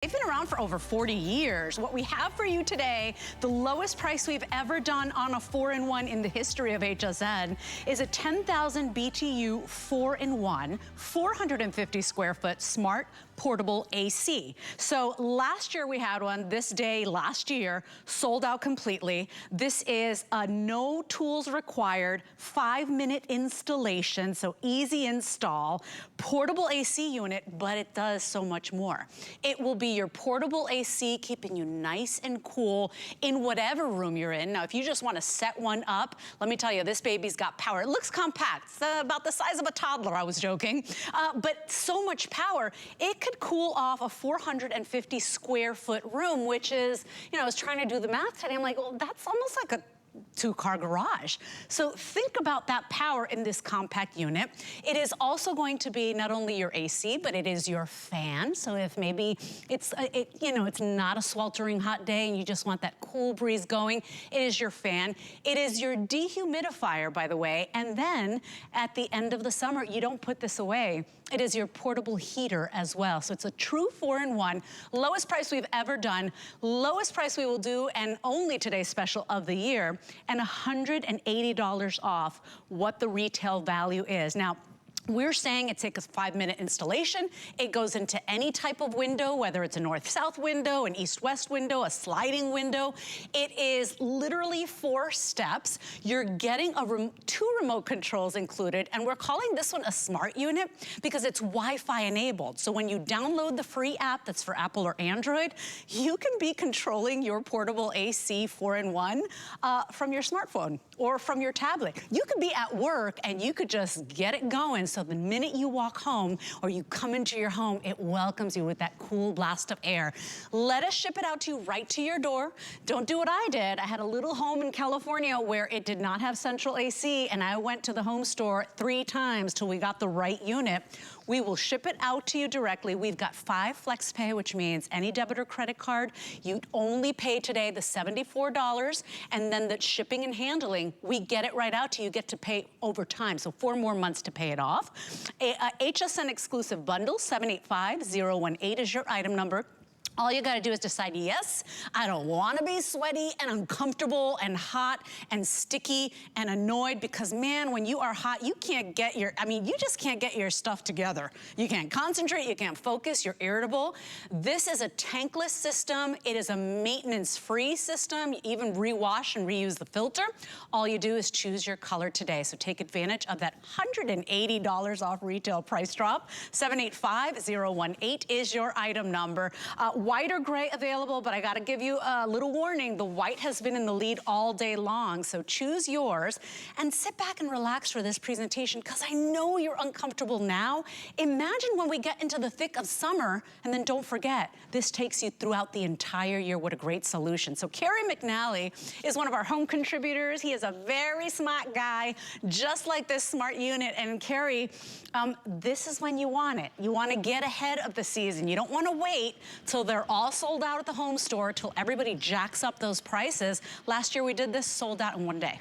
They've been around for over 40 years. What we have for you today, the lowest price we've ever done on a 4-in-1 in the history of HSN, is a 10,000 BTU 4-in-1, 450 square foot smart portable AC. So last year we had one, this day last year, sold out completely. This is a no tools required, 5-minute installation, so easy install, portable AC unit, but it does so much more. It will be your portable AC, keeping you nice and cool in whatever room you're in. Now, if you just want to set one up, let me tell you, this baby's got power. It looks compact. It's about the size of a toddler, I was joking. But so much power, it could cool off a 450 square foot room, which is, you know, I was trying to do the math today. I'm like, well, that's almost like a 2-car garage. So think about that power in this compact unit. It is also going to be not only your AC, but it is your fan. So if maybe it's, you know, it's not a sweltering hot day and you just want that cool breeze going, it is your fan. It is your dehumidifier, by the way. And then at the end of the summer, you don't put this away. It is your portable heater as well. So it's a true 4-in-1, lowest price we've ever done, lowest price we will do, and only today's special of the year, and $180 off what the retail value is. Now, we're saying it takes a 5-minute installation. It goes into any type of window, whether it's a north-south window, an east-west window, a sliding window. It is literally 4 steps. You're getting 2 remote controls included, and we're calling this one a smart unit because it's Wi-Fi enabled. So when you download the free app that's for Apple or Android, you can be controlling your portable AC 4-in-1 from your smartphone or from your tablet. You could be at work and you could just get it going. So the minute you walk home or you come into your home, it welcomes you with that cool blast of air. Let us ship it out to you right to your door. Don't do what I did. I had a little home in California where it did not have central AC, and I went to the home store 3 times till we got the right unit. We will ship it out to you directly. We've got 5 flex pay, which means any debit or credit card, you only pay today the $74, and then the shipping and handling, we get it right out to you. You get to pay over time, so 4 more months to pay it off. A HSN exclusive bundle, 785018 is your item number. All you gotta do is decide, yes, I don't wanna be sweaty and uncomfortable and hot and sticky and annoyed, because man, when you are hot, you can't get your, you just can't get your stuff together. You can't concentrate, you can't focus, you're irritable. This is a tankless system. It is a maintenance-free system. You even rewash and reuse the filter. All you do is choose your color today. So take advantage of that $180 off retail price drop. 785018 is your item number. White or gray available, but I gotta give you a little warning. The white has been in the lead all day long, so choose yours and sit back and relax for this presentation, because I know you're uncomfortable now. Imagine when we get into the thick of summer, and then don't forget, this takes you throughout the entire year. What a great solution. So Kerry McNally is one of our home contributors. He is a very smart guy, just like this smart unit. And Kerry, this is when you want it. You wanna get ahead of the season. You don't wanna wait till they're all sold out at the home store, till everybody jacks up those prices. Last year we did this, sold out in 1 day.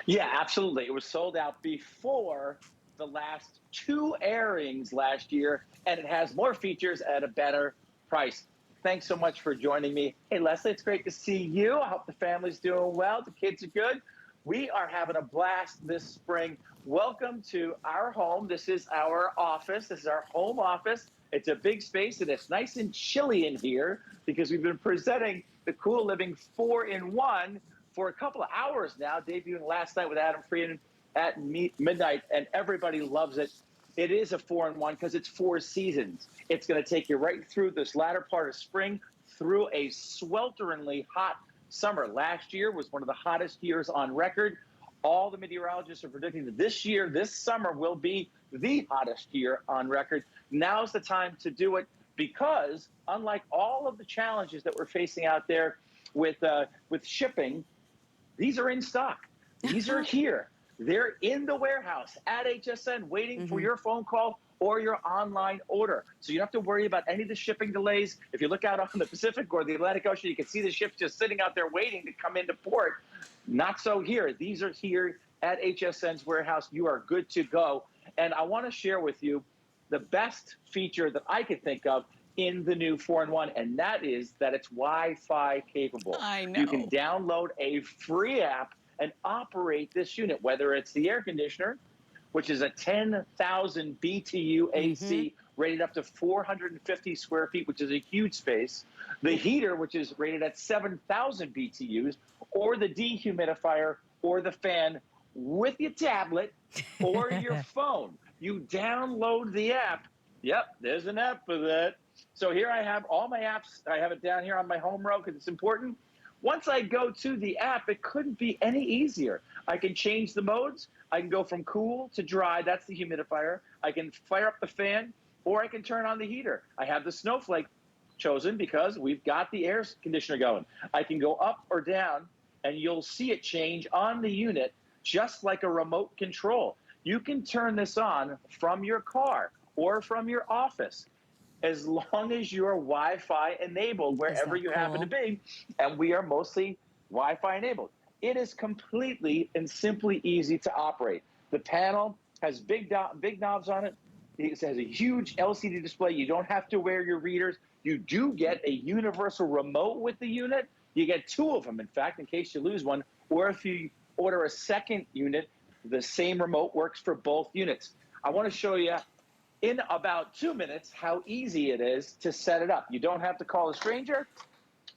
Yeah, absolutely. It was sold out before the last 2 airings last year, and it has more features at a better price. Thanks so much for joining me. Hey, Leslie, it's great to see you. I hope the family's doing well. The kids are good. We are having a blast this spring. Welcome to our home. This is our office. This is our home office. It's a big space, and it's nice and chilly in here because we've been presenting the Cool Living 4-in-1 for a couple of hours now, debuting last night with Adam Frieden at midnight, and everybody loves it. It is a 4-in-1 because it's 4 seasons. It's going to take you right through this latter part of spring, through a swelteringly hot summer. Last year was one of the hottest years on record. All the meteorologists are predicting that this year, this summer, will be the hottest year on record. Now's the time to do it, because unlike all of the challenges that we're facing out there with shipping, these are in stock. These are here. They're in the warehouse at HSN waiting for your phone call or your online order. So you don't have to worry about any of the shipping delays. If you look out on the Pacific or the Atlantic Ocean, you can see the ships just sitting out there waiting to come into port. Not so here. These are here at HSN's warehouse. You are good to go. And I want to share with you the best feature that I could think of in the new 4-in-1, and that is that it's Wi-Fi capable. I know. You can download a free app and operate this unit, whether it's the air conditioner, which is a 10,000 BTU AC, rated up to 450 square feet, which is a huge space. The heater, which is rated at 7,000 BTUs, or the dehumidifier, or the fan with your tablet or your phone. You download the app. Yep, there's an app for that. So here I have all my apps. I have it down here on my home row because it's important. Once I go to the app, it couldn't be any easier. I can change the modes. I can go from cool to dry. That's the humidifier. I can fire up the fan, or I can turn on the heater. I have the snowflake chosen because we've got the air conditioner going. I can go up or down, and you'll see it change on the unit just like a remote control. You can turn this on from your car or from your office as long as you're Wi-Fi enabled wherever you happen to be, and we are mostly Wi-Fi enabled. It is completely and simply easy to operate. The panel has big knobs on it. It has a huge LCD display. You don't have to wear your readers. You do get a universal remote with the unit. You get two of them, in fact, in case you lose one, or if you order a second unit, the same remote works for both units. I want to show you in about 2 minutes how easy it is to set it up. You don't have to call a stranger.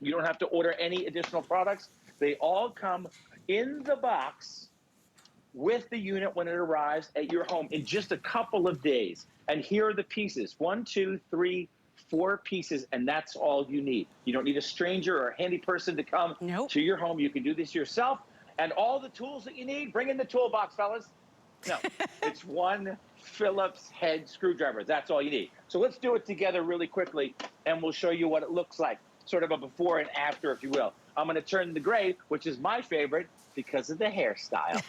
You don't have to order any additional products. They all come in the box with the unit when it arrives at your home in just a couple of days. And here are the pieces: 1, 2, 3, 4 pieces, and that's all you need. You don't need a stranger or a handy person to come to your home. You can do this yourself. And all the tools that you need, bring in the toolbox, fellas. No, it's one Phillips head screwdriver. That's all you need. So let's do it together really quickly, and we'll show you what it looks like, sort of a before and after, if you will. I'm going to turn the gray, which is my favorite because of the hairstyle.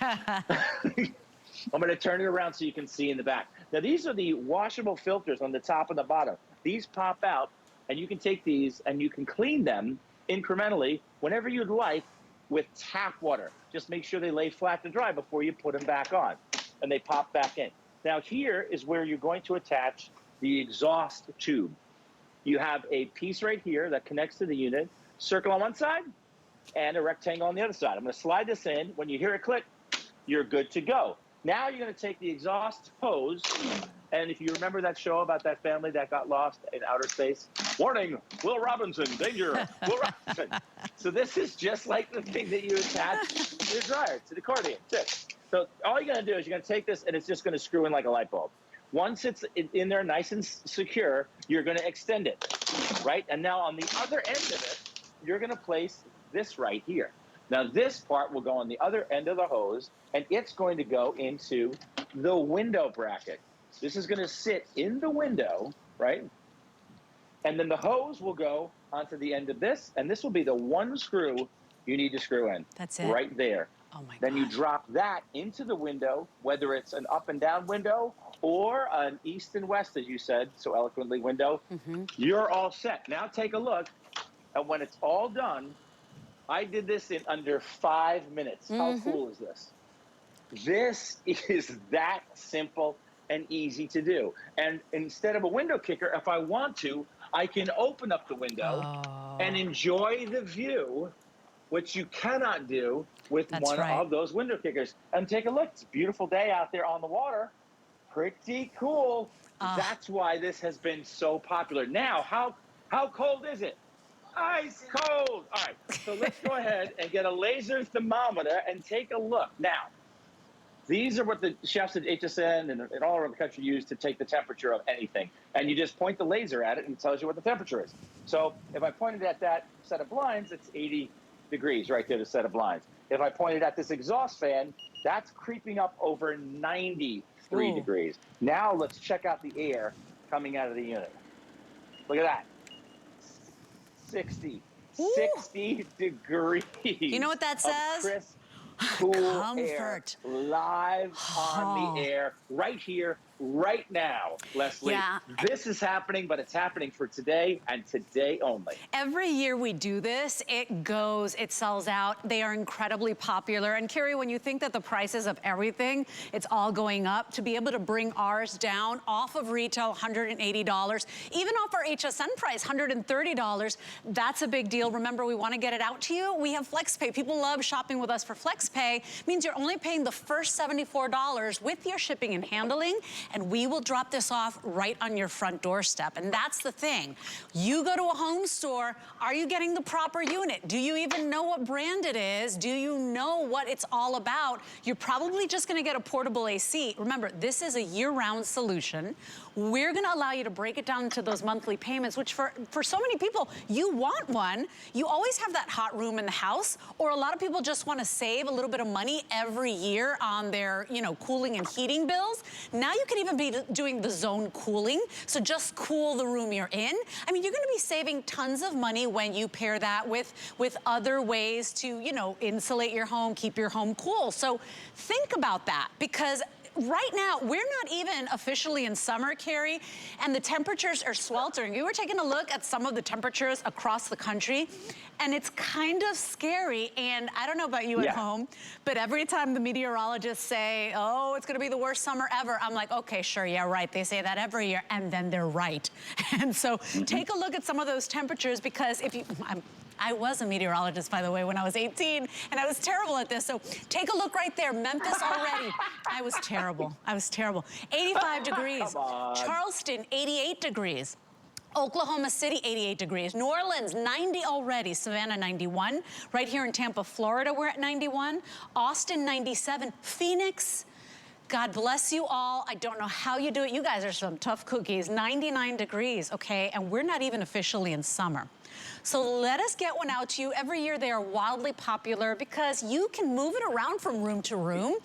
I'm going to turn it around so you can see in the back. Now, these are the washable filters on the top and the bottom. These pop out, and you can take these and you can clean them incrementally whenever you'd like with tap water. Just make sure they lay flat to dry before you put them back on, and they pop back in. Now, here is where you're going to attach the exhaust tube. You have a piece right here that connects to the unit, circle on one side, and a rectangle on the other side. I'm going to slide this in. When you hear it click, you're good to go. Now you're going to take the exhaust hose, and if you remember that show about that family that got lost in outer space, warning, Will Robinson, danger, Will Robinson. So this is just like the thing that you attach to the dryer, to the accordion. So all you're going to do is you're going to take this, and it's just going to screw in like a light bulb. Once it's in there nice and secure, you're going to extend it, right? And now on the other end of it, you're going to place this right here. Now this part will go on the other end of the hose, and it's going to go into the window bracket. This is going to sit in the window, right? And then the hose will go onto the end of this, and this will be the one screw you need to screw in. That's it. Right there. Oh my God. Then you drop that into the window, whether it's an up and down window or an east and west, as you said so eloquently, window. You're all set. Now take a look, and when it's all done, I did this in under 5 minutes. How cool is this? This is that simple and easy to do. And instead of a window kicker, if I want to, I can open up the window and enjoy the view, which you cannot do with one of those window kickers. And take a look. It's a beautiful day out there on the water. Pretty cool. That's why this has been so popular. Now, how cold is it? Ice cold. All right, so let's go ahead and get a laser thermometer and take a look. Now, these are what the chefs at HSN and all around the country use to take the temperature of anything. And you just point the laser at it, and it tells you what the temperature is. So if I pointed at that set of blinds, it's 80 degrees right there, the set of blinds. If I pointed at this exhaust fan, that's creeping up over 93 degrees. Now let's check out the air coming out of the unit. Look at that. 60 degrees. You know what that says? Crisp, cool air live on the air right here right now, Leslie. Yeah. This is happening, but it's happening for today and today only. Every year we do this, it sells out. They are incredibly popular. And Carrie, when you think that the prices of everything, it's all going up, to be able to bring ours down off of retail, $180, even off our HSN price, $130, that's a big deal. Remember, we want to get it out to you. We have FlexPay. People love shopping with us for FlexPay. It means you're only paying the first $74 with your shipping and handling, and we will drop this off right on your front doorstep. And that's the thing. You go to a home store, are you getting the proper unit? Do you even know what brand it is? Do you know what it's all about? You're probably just gonna get a portable AC. Remember, this is a year-round solution. We're gonna allow you to break it down into those monthly payments, which for so many people, you want one. You always have that hot room in the house, or a lot of people just wanna save a little bit of money every year on their, cooling and heating bills. Now you can even be doing the zone cooling, so just cool the room you're in. I mean, you're gonna be saving tons of money when you pair that with other ways to, insulate your home, keep your home cool. So think about that, because right now, we're not even officially in summer, Carrie, and the temperatures are sweltering. We were taking a look at some of the temperatures across the country, and it's kind of scary. And I don't know about you at home, but every time the meteorologists say, oh, it's gonna be the worst summer ever, I'm like, okay, sure, yeah, right. They say that every year, and then they're right. And so take a look at some of those temperatures, because I was a meteorologist, by the way, when I was 18, and I was terrible at this. So take a look right there. Memphis already. I was terrible. 85 degrees. Charleston, 88 degrees. Oklahoma City, 88 degrees. New Orleans, 90 already. Savannah, 91. Right here in Tampa, Florida, we're at 91. Austin, 97. Phoenix, God bless you all. I don't know how you do it. You guys are some tough cookies. 99 degrees, okay? And we're not even officially in summer. So let us get one out to you. Every year they are wildly popular because you can move it around from room to room.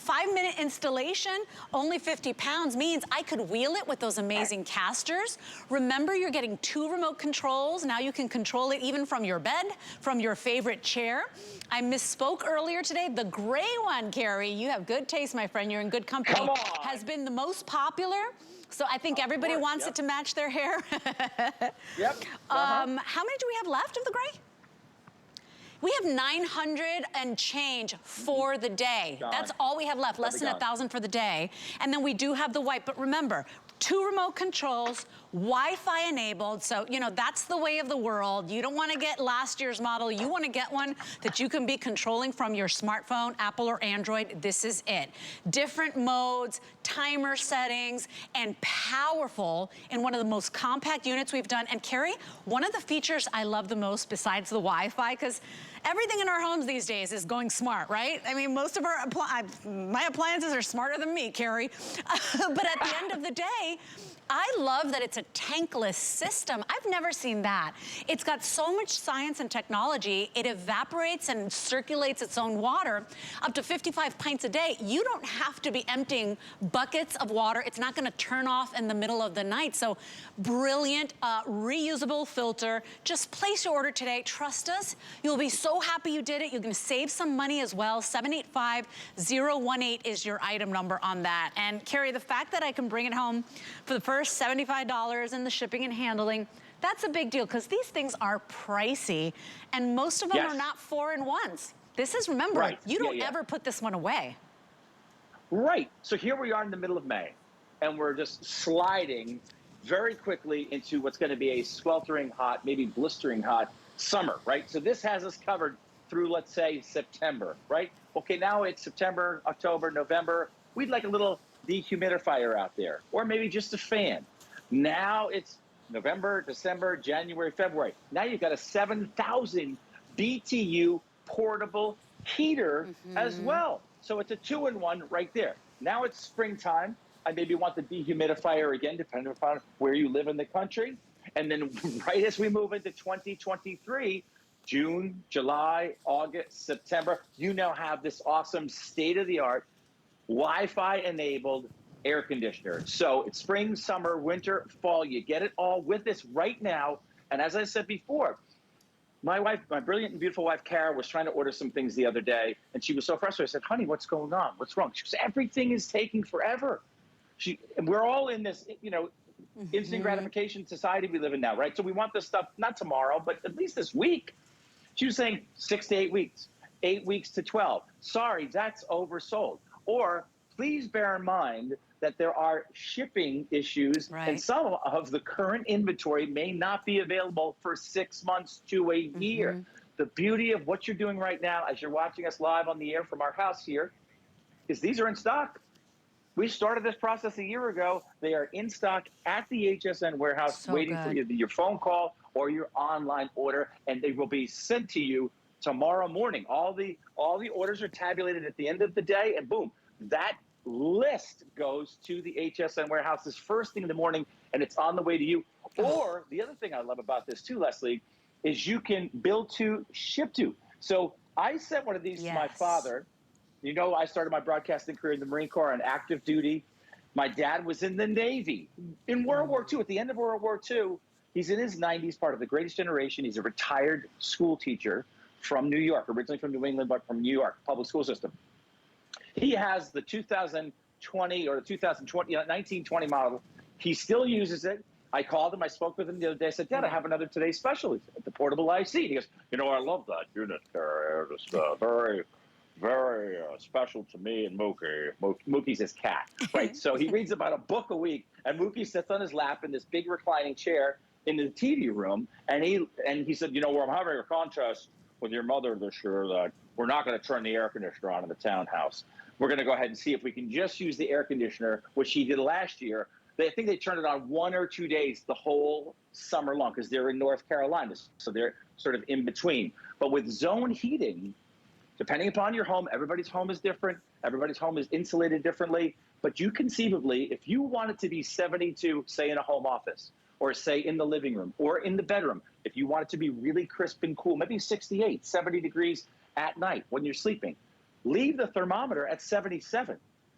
5-minute installation, only 50 pounds means I could wheel it with those amazing casters. Remember, you're getting 2 remote controls. Now you can control it even from your bed, from your favorite chair. I misspoke earlier today. The gray one, Carrie, you have good taste, my friend. You're in good company. Come on. Has been the most popular. So I think everybody wants it to match their hair. How many do we have left of the gray? We have 900 and change for the day. That's all we have left, less than 1,000 for the day. And then we do have the white, but remember, 2 remote controls, Wi-Fi enabled, so that's the way of the world. You don't want to get last year's model. You want to get one that you can be controlling from your smartphone, Apple or Android. This is it. Different modes, timer settings, and powerful in one of the most compact units we've done. And Carrie, one of the features I love the most besides the Wi-Fi, because everything in our homes these days is going smart, right? I mean, most of my appliances are smarter than me, Carrie. But at the end of the day, I love that it's a tankless system. I've never seen that. It's got so much science and technology. It evaporates and circulates its own water up to 55 pints a day. You don't have to be emptying buckets of water. It's not gonna turn off in the middle of the night. So brilliant, reusable filter. Just place your order today. Trust us. You'll be so happy you did it. You're gonna save some money as well. 785-018 is your item number on that. And Carrie, the fact that I can bring it home for the first $75 in the shipping and handling, that's a big deal, because these things are pricey, and most of them are not 4-in-1s. This is, remember, you don't ever put this one away. Right. So here we are in the middle of May, and we're just sliding very quickly into what's going to be a sweltering hot, maybe blistering hot summer, right? So this has us covered through, let's say, September, right? Okay, now it's September, October, November. We'd like a little dehumidifier out there, or maybe just a fan. Now it's November, December, January, February. Now you've got a 7,000 BTU portable heater as well. So it's a 2-in-1 right there. Now it's springtime. I maybe want the dehumidifier again, depending upon where you live in the country. And then right as we move into 2023, June, July, August, September, you now have this awesome state-of-the-art Wi-Fi enabled air conditioner. So it's spring, summer, winter, fall. You get it all with this right now. And as I said before, my wife, my brilliant and beautiful wife, Kara, was trying to order some things the other day, and she was so frustrated. I said, honey, what's going on? What's wrong? She goes, everything is taking forever. We're all in this, instant gratification society we live in now, right? So we want this stuff not tomorrow, but at least this week. She was saying 6 to 8 weeks, 8 weeks to 12. Sorry, that's oversold. Or please bear in mind that there are shipping issues, and some of the current inventory may not be available for 6 months to a year. The beauty of what you're doing right now, as you're watching us live on the air from our house here, is these are in stock. We started this process a year ago. They are in stock at the HSN warehouse, waiting for either your phone call or your online order, and they will be sent to you tomorrow morning. All the orders are tabulated at the end of the day, and boom, that list goes to the HSN warehouse this first thing in the morning, and it's on the way to you. Or the other thing I love about this too, Leslie, is you can build to, ship to. So I sent one of these to my father. You know, I started my broadcasting career in the Marine Corps on active duty. My dad was in the Navy in World War II. At the end of World War II, he's in his 90s, part of the greatest generation. He's a retired school teacher from New York, originally from New England, but from New York, public school system. He has the 2020 or the 1920 model. He still uses it. I called him. I spoke with him the other day. I said, Dad, I have another Today's Special, the portable IC. He goes, you know, I love that unit. It's very, very special to me and Mookie. Mookie's his cat, right? So he reads about a book a week, and Mookie sits on his lap in this big reclining chair in the TV room, and he said, you know, I'm having a contest with your mother this year that we're not going to turn the air conditioner on in the townhouse. We're going to go ahead and see if we can just use the air conditioner, which he did last year. I think they turned it on 1 or 2 days the whole summer long because they're in North Carolina, so they're sort of in between. But with zone heating, depending upon your home, everybody's home is different. Everybody's home is insulated differently. But you conceivably, if you want it to be 72, say in a home office, or say in the living room, or in the bedroom, if you want it to be really crisp and cool, maybe 68, 70 degrees at night when you're sleeping, leave the thermometer at 77.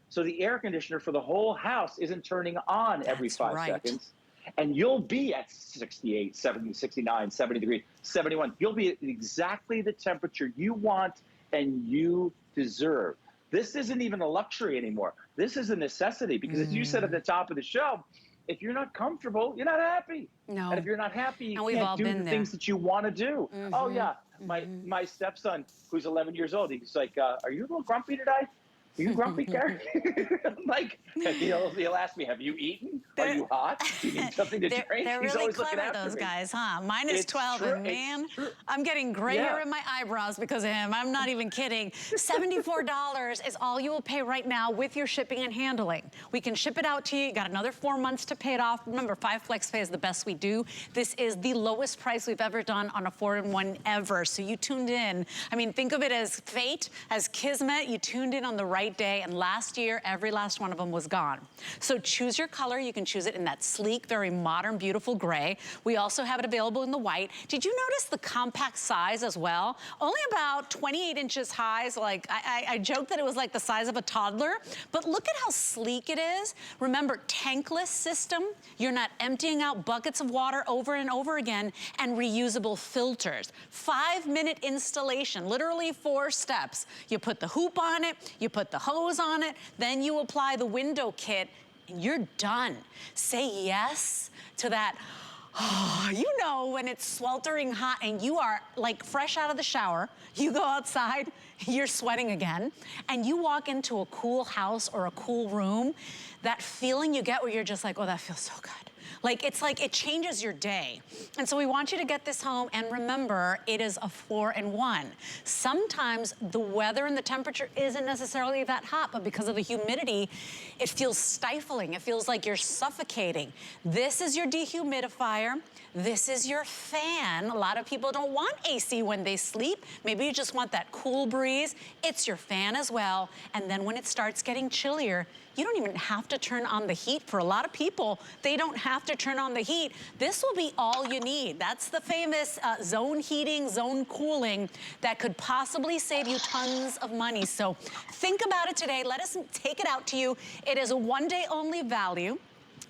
So the air conditioner for the whole house isn't turning on every 5 seconds. And you'll be at 68, 70, 69, 70 degrees, 71. You'll be at exactly the temperature you want and you deserve. This isn't even a luxury anymore. This is a necessity because as you said at the top of the show, if you're not comfortable, you're not happy. No. And if you're not happy, you can't do the things that you want to do. Oh, yeah. My stepson, who's 11 years old, he's like, are you a little grumpy today? Are you grumpy, Karen? Like, he'll ask me, have you eaten? Are you hot? Do you need something to drink? They're He's really always looking clever, after those me. guys, huh? Mine is 12, and man, I'm getting gray hair in my eyebrows because of him. I'm not even kidding. $74 is all you will pay right now with your shipping and handling. We can ship it out to you. You got another 4 months to pay it off. Remember, 5 Flex Pay is the best we do. This is the lowest price we've ever done on a 4-in-1 ever. So you tuned in. I mean, think of it as fate, as kismet. You tuned in on the right day, and last year, every last one of them was gone. So choose your color. You can choose it in that sleek, very modern, beautiful gray. We also have it available in the white. Did you notice the compact size as well? Only about 28 inches high. So like, I joked that it was like the size of a toddler, but look at how sleek it is. Remember, tankless system. You're not emptying out buckets of water over and over again, and reusable filters. 5-minute installation, literally 4 steps. You put the hoop on it, you put the hose on it, then you apply the window kit, and you're done. Say yes to that. Oh, you know when it's sweltering hot and you are like fresh out of the shower, you go outside, you're sweating again, and you walk into a cool house or a cool room, that feeling you get where you're just like, oh, that feels so good. Like, it's like it changes your day. And so we want you to get this home, and remember, it is a 4-in-1. Sometimes the weather and the temperature isn't necessarily that hot, but because of the humidity, it feels stifling. It feels like you're suffocating. This is your dehumidifier. This is your fan. A lot of people don't want AC when they sleep. Maybe you just want that cool breeze. It's your fan as well. And then when it starts getting chillier, you don't even have to turn on the heat. For a lot of people, they don't have to turn on the heat. This will be all you need. That's the famous zone heating, zone cooling that could possibly save you tons of money. So think about it today. Let us take it out to you. It is a one-day only value.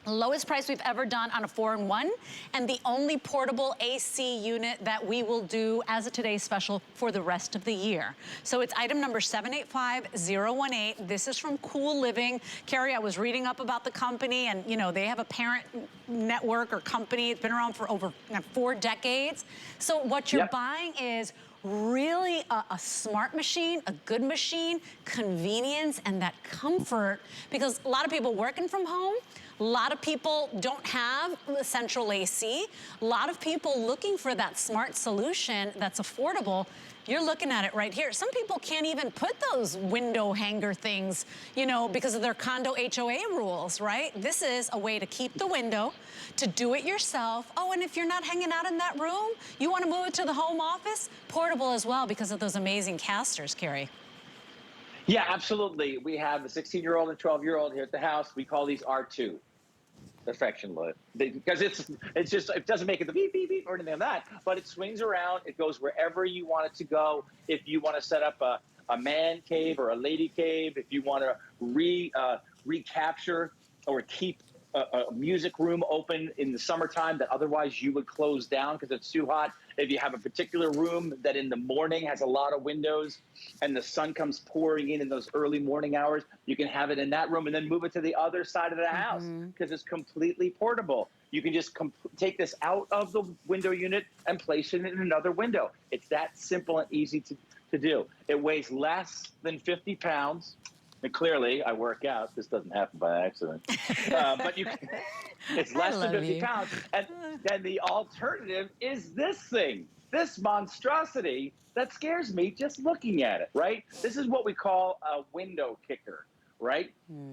Lowest price we've ever done on a 4-in-1, and the only portable AC unit that we will do as a today's special for the rest of the year. So it's item number 785018. This is from Cool Living. Carrie, I was reading up about the company, and you know, they have a parent network or company. It's been around for over 4 decades. So what you're buying is really a smart machine, a good machine, convenience, and that comfort, because a lot of people working from home, a lot of people don't have central AC, a lot of people looking for that smart solution that's affordable. You're looking at it right here. Some people can't even put those window hanger things, you know, because of their condo HOA rules, right? This is a way to keep the window, to do it yourself. Oh, and if you're not hanging out in that room, you want to move it to the home office, portable as well because of those amazing casters, Carrie. Yeah, absolutely. We have the 16-year-old and 12-year-old here at the house. We call these R2. Affectionately, because it's just, it doesn't make it the beep beep beep or anything like that, but it swings around, it goes wherever you want it to go. If you want to set up a man cave or a lady cave, if you want to recapture or keep a music room open in the summertime that otherwise you would close down because it's too hot. If you have a particular room that in the morning has a lot of windows and the sun comes pouring in those early morning hours, you can have it in that room and then move it to the other side of the house because it's completely portable. You can just take this out of the window unit and place it in another window. It's that simple and easy to do. It weighs less than 50 pounds. And clearly, I work out. This doesn't happen by accident. But it's less than 50 pounds. And then the alternative is this thing, this monstrosity that scares me just looking at it, right? This is what we call a window kicker, right?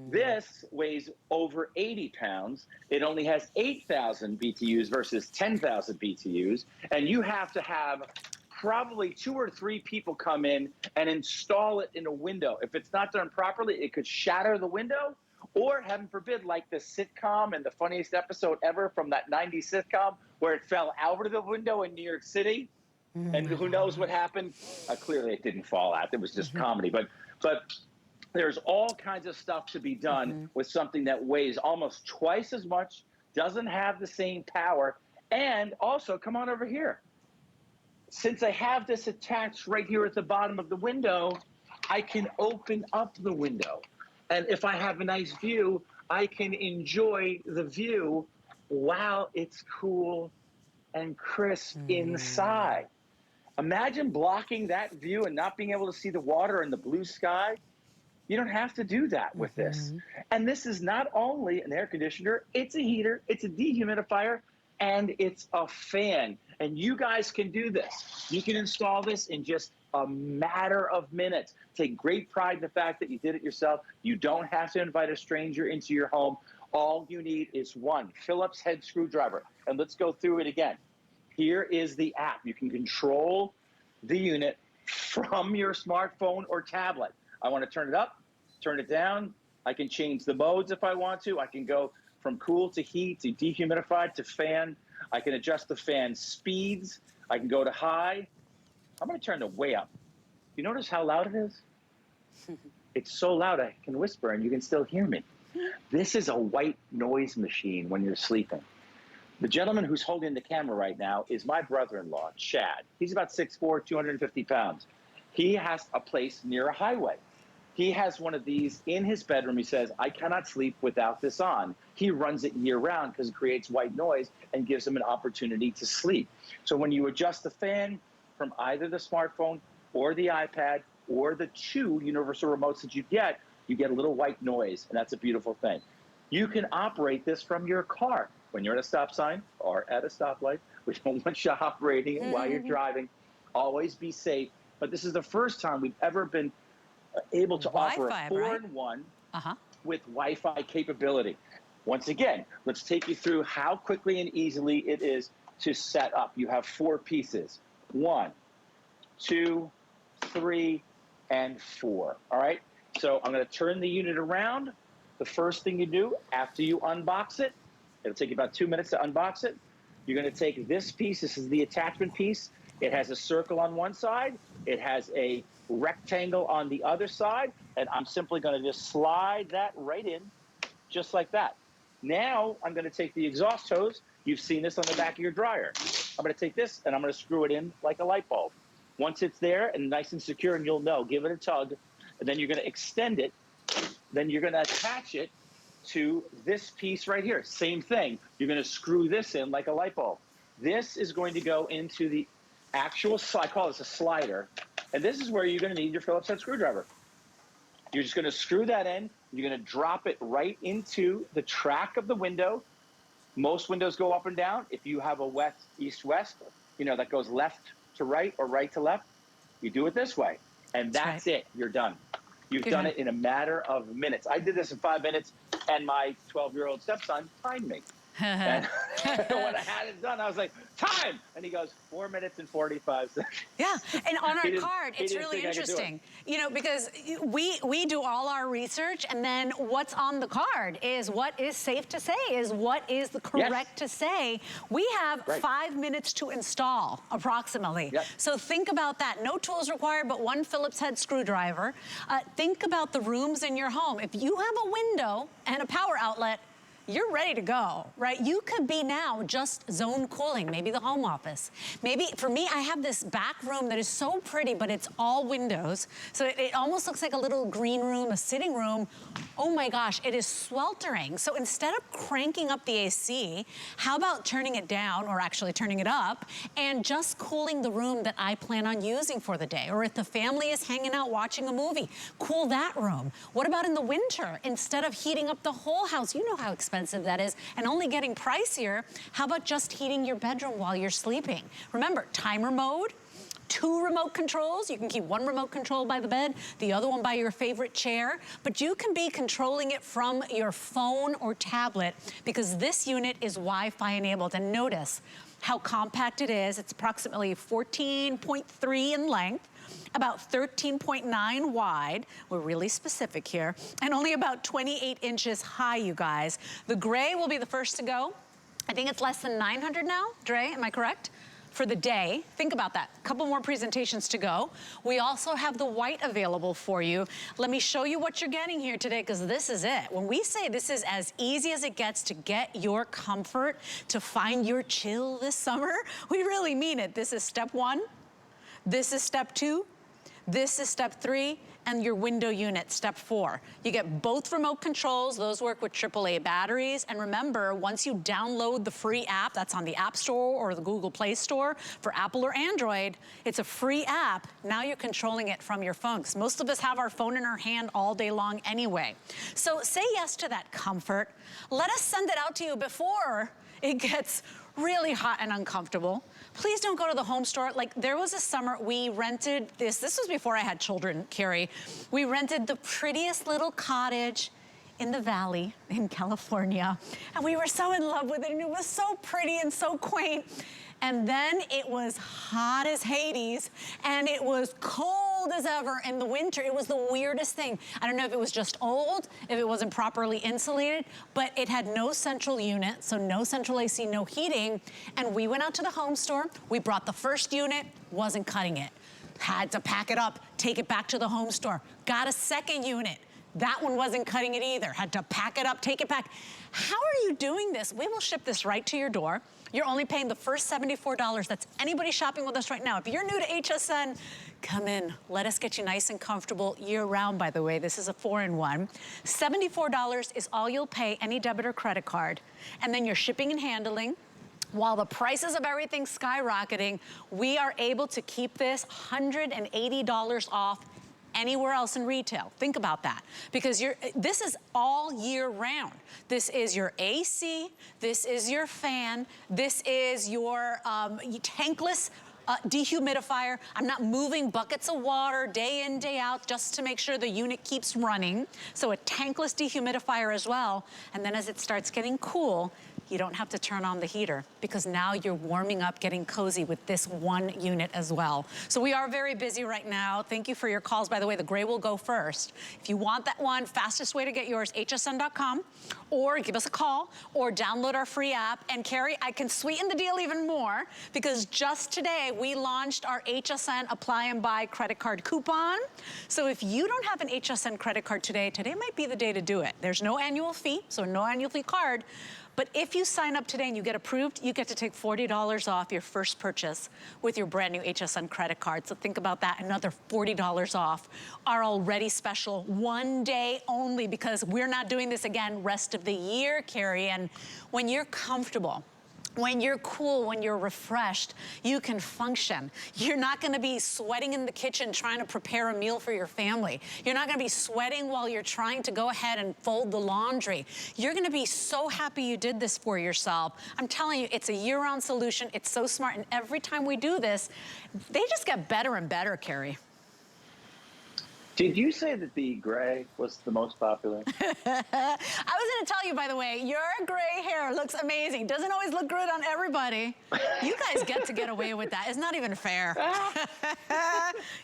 This weighs over 80 pounds. It only has 8,000 BTUs versus 10,000 BTUs. And you have to have probably 2 or 3 people come in and install it in a window. If it's not done properly, it could shatter the window, or heaven forbid, like the sitcom and the funniest episode ever from that 90s sitcom where it fell out of the window in New York City. And who knows what happened? Clearly it didn't fall out. It was just comedy. But there's all kinds of stuff to be done with something that weighs almost twice as much, doesn't have the same power, and also, come on over here. Since I have this attached right here at the bottom of the window, I can open up the window. And if I have a nice view, I can enjoy the view while it's cool and crisp inside. Imagine blocking that view and not being able to see the water and the blue sky. You don't have to do that with this. And this is not only an air conditioner, it's a heater, it's a dehumidifier, and it's a fan. And you guys can do this. You can install this in just a matter of minutes. Take great pride in the fact that you did it yourself. You don't have to invite a stranger into your home. All you need is one Phillips head screwdriver. And let's go through it again. Here is the app. You can control the unit from your smartphone or tablet. I want to turn it up, turn it down. I can change the modes if I want to. I can go from cool to heat to dehumidified to fan. I can adjust the fan speeds. I can go to high. I'm going to turn the way up. You notice how loud it is? It's so loud I can whisper and you can still hear me. This is a white noise machine when you're sleeping. The gentleman who's holding the camera right now is my brother-in-law, Chad. He's about 6'4", 250 pounds. He has a place near a highway. He has one of these in his bedroom. He says, I cannot sleep without this on. He runs it year-round because it creates white noise and gives him an opportunity to sleep. So when you adjust the fan from either the smartphone or the iPad or the 2 universal remotes that you get a little white noise, and that's a beautiful thing. You can operate this from your car. When you're at a stop sign or at a stoplight, we don't want you operating it while you're driving. Always be safe. But this is the first time we've ever been able to offer a 4-in-1 with Wi-Fi capability. Once again, let's take you through how quickly and easily it is to set up. You have 4 pieces. 1, 2, 3, and 4. All right? So I'm going to turn the unit around. The first thing you do after you unbox it, it'll take you about 2 minutes to unbox it. You're going to take this piece. This is the attachment piece. It has a circle on one side. It has a rectangle on the other side. And I'm simply going to just slide that right in, just like that. Now I'm going to take the exhaust hose. You've seen this on the back of your dryer. I'm going to take this and I'm going to screw it in like a light bulb. Once it's there and nice and secure, and you'll know, give it a tug, and then you're going to extend it. Then you're going to attach it to this piece right here. Same thing. You're going to screw this in like a light bulb. This is going to go into the actual, I call this a slider, and this is where you're going to need your Phillips head screwdriver. You're just going to screw that in. You're going to drop it right into the track of the window. Most windows go up and down. If you have a west east-west, that goes left to right or right to left, you do it this way, and that's it. You're done. You've done it in a matter of minutes. I did this in 5 minutes, and my 12-year-old stepson timed me. And when I had it done, I was like, time! And he goes, 4 minutes and 45 seconds. Yeah, and on our card, it's really interesting. Because we do all our research, and then what's on the card is what is safe to say, is what is the correct to say. We have 5 minutes to install, approximately. So think about that. No tools required, but one Phillips head screwdriver. Think about the rooms in your home. If you have a window and a power outlet, you're ready to go, right? You could be now just zone cooling, maybe the home office. Maybe, for me, I have this back room that is so pretty, but it's all windows. So it almost looks like a little green room, a sitting room. Oh my gosh, it is sweltering. So instead of cranking up the AC, how about turning it down, or actually turning it up, and just cooling the room that I plan on using for the day? Or if the family is hanging out watching a movie, cool that room. What about in the winter? Instead of heating up the whole house, you know how expensive that is, and only getting pricier, how about just heating your bedroom while you're sleeping? Remember, timer mode, 2 remote controls. You can keep 1 remote control by the bed, the other one by your favorite chair, but you can be controlling it from your phone or tablet, because this unit is Wi-Fi enabled. And notice how compact it is. It's approximately 14.3 in length, about 13.9 wide, we're really specific here, and only about 28 inches high, you guys. The gray will be the first to go. I think it's less than 900 now, Dre, am I correct? For the day, think about that. A couple more presentations to go. We also have the white available for you. Let me show you what you're getting here today, because this is it. When we say this is as easy as it gets to get your comfort, to find your chill this summer, we really mean it. This is step 1. This is step 2. This is step 3, and your window unit, step 4. You get both remote controls. Those work with AAA batteries. And remember, once you download the free app, that's on the App Store or the Google Play Store for Apple or Android, it's a free app. Now you're controlling it from your phone, because most of us have our phone in our hand all day long anyway. So say yes to that comfort. Let us send it out to you before it gets really hot and uncomfortable. Please don't go to the home store. Like, there was a summer we rented this was before I had children, Carrie. We rented the prettiest little cottage in the valley in California. And we were so in love with it, and it was so pretty and so quaint. And then it was hot as Hades, and it was cold as ever in the winter. It was the weirdest thing. I don't know if it was just old, if it wasn't properly insulated, but it had no central unit, so no central AC, no heating. And we went out to the home store. We brought the first unit, wasn't cutting it. Had to pack it up, take it back to the home store. Got a second unit. That one wasn't cutting it either. Had to pack it up, take it back. How are you doing this? We will ship this right to your door. You're only paying the first $74. That's anybody shopping with us right now. If you're new to HSN, come in. Let us get you nice and comfortable year-round, by the way. This is a 4-in-1. $74 is all you'll pay, any debit or credit card. And then your shipping and handling. While the prices of everything skyrocketing, we are able to keep this $180 off anywhere else in retail. Think about that, because this is all year round. This is your AC, this is your fan, this is your tankless dehumidifier. I'm not moving buckets of water day in, day out just to make sure the unit keeps running. So a tankless dehumidifier as well. And then as it starts getting cool, you don't have to turn on the heater because now you're warming up, getting cozy with this one unit as well. So we are very busy right now. Thank you for your calls. By the way, the gray will go first. If you want that one, fastest way to get yours, hsn.com, or give us a call, or download our free app. And Carrie, I can sweeten the deal even more because just today we launched our HSN Apply and Buy credit card coupon. So if you don't have an HSN credit card today might be the day to do it. There's no annual fee, so no annual fee card. But if you sign up today and you get approved, you get to take $40 off your first purchase with your brand new HSN credit card. So think about that, another $40 off our already special 1 day only, because we're not doing this again rest of the year, Carrie. And when you're comfortable, when you're cool, when you're refreshed, you can function. You're not gonna be sweating in the kitchen trying to prepare a meal for your family. You're not gonna be sweating while you're trying to go ahead and fold the laundry. You're gonna be so happy you did this for yourself. I'm telling you, it's a year-round solution. It's so smart, and every time we do this, they just get better and better, Carrie. Did you say that the gray was the most popular? I was gonna tell you, by the way, your gray hair looks amazing. Doesn't always look good on everybody. You guys get away with that. It's not even fair.